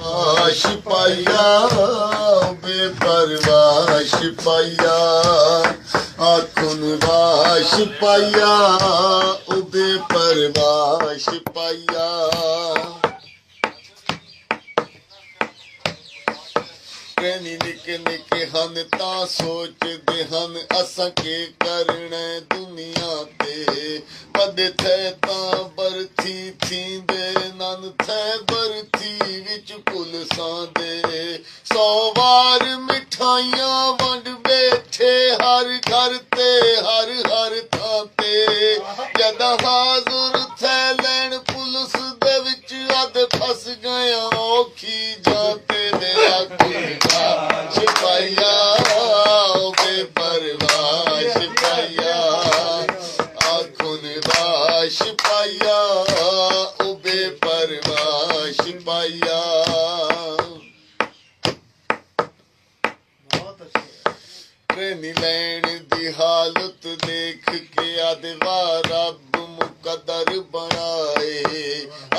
सिपाहिया बेपरवाह सिपाहिया आखुन वाह सिपाहिया बेपरवाह सिपाहिया कहनी निके निके हन तां सोचदे हन असां के करना दुनिया ते वधे थे तां बरथी थींदे नन थे बरथी विच पुलसां दे 100 वार मिठाइयां वंड बैठे हर घर ते हर हर थां ते जदा हाजुर थे लैन पुलिस दे विच अद फस गया औखी जाते वे आखिया सिपाहिया बेपरवाह सिपाहिया आखुन वाह सिपाहिया बेपरवाह सिपाहिया ट्रेन लैन दी हालत देख के आदवा रब मुकदर बनाए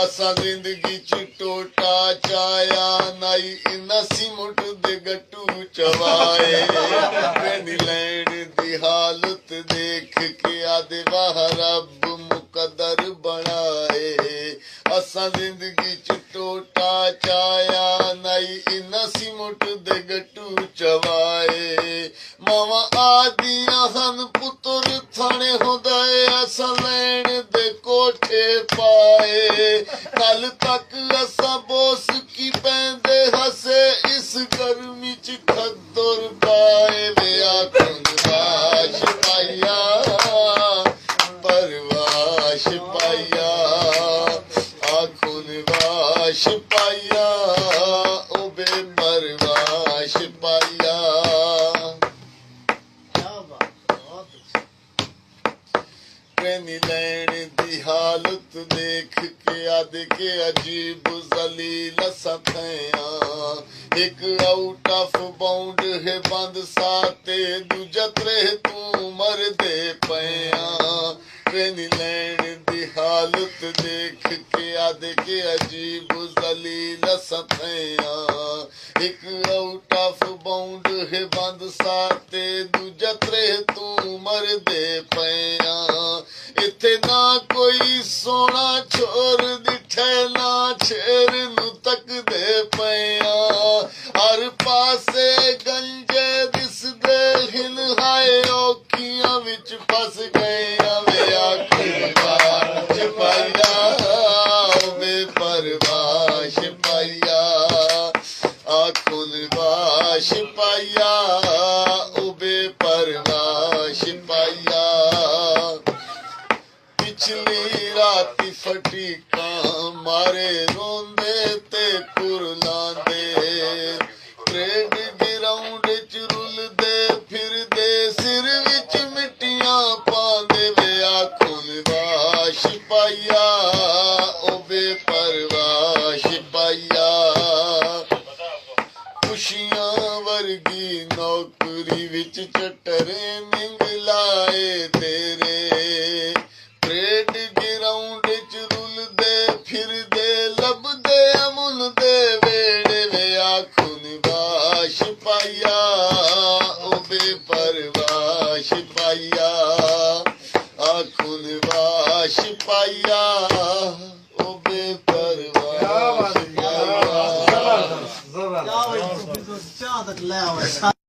असा जिंदगी च टोटा चाया नाई नसी मुठ दे गट्टू चवाए ट्रेन लैन दी हालत देख के आदवा रब मुकदर बनाए असा जिंदगी च टोटा चाया नाई नसी मुठ दे गट्टू चवाए मावा आदिया हन पुत्र थाने हुंदे असा लैन दे कोठे पाए कल तक असा बोस की पैंदे हसे इस गर्मी च खद्दर पाए वे आखुन वाह सिपाहिया परवाह सिपाहिया आखुन वाह सिपाहिया बेपरवाह सिपाहिया ट्रेन लैन दी हालत देख के आद के अजीब जलील सथैया एक आउट ऑफ बाउंड है बंद साते दूजा त्रे तू मर दे पैया ट्रेन लैन दी हालत देख के आद के अजीब जलील सथैया एक आउट ऑफ बाउंड है बंद साते दूजा त्रे तू मर दे पैया इथे ना कोई सोना छोर दिठे ना शेर नू तक दे पैया हर पासे गंजे दिसदे हिन हाय औखियां विच फस गया वे आखिया सिपाहिया बेपरवाह सिपाहिया आखुन वाह सिपाहिया बेपरवाह सिपाहिया पिछली राती फटी कां मारे रोंदे ते कुरलांदे ट्रेड ग्राउंड च रुलदे फिरदे सिर विच मिट्टियां पांदे वे आखुन वाह सिपाहिया बेपरवाह सिपाहिया खुशियां वर्गी नौकरी विच चटरे निंग लाए तेरे ट्रेड ग्राउंड च रुलदे फिरदे लभदे अमुल दे वेड़े वे आखुन वाह सिपाहिया बेपरवाह सिपाहिया आखुन वाह सिपाहिया बेपरवाह सिपाहिया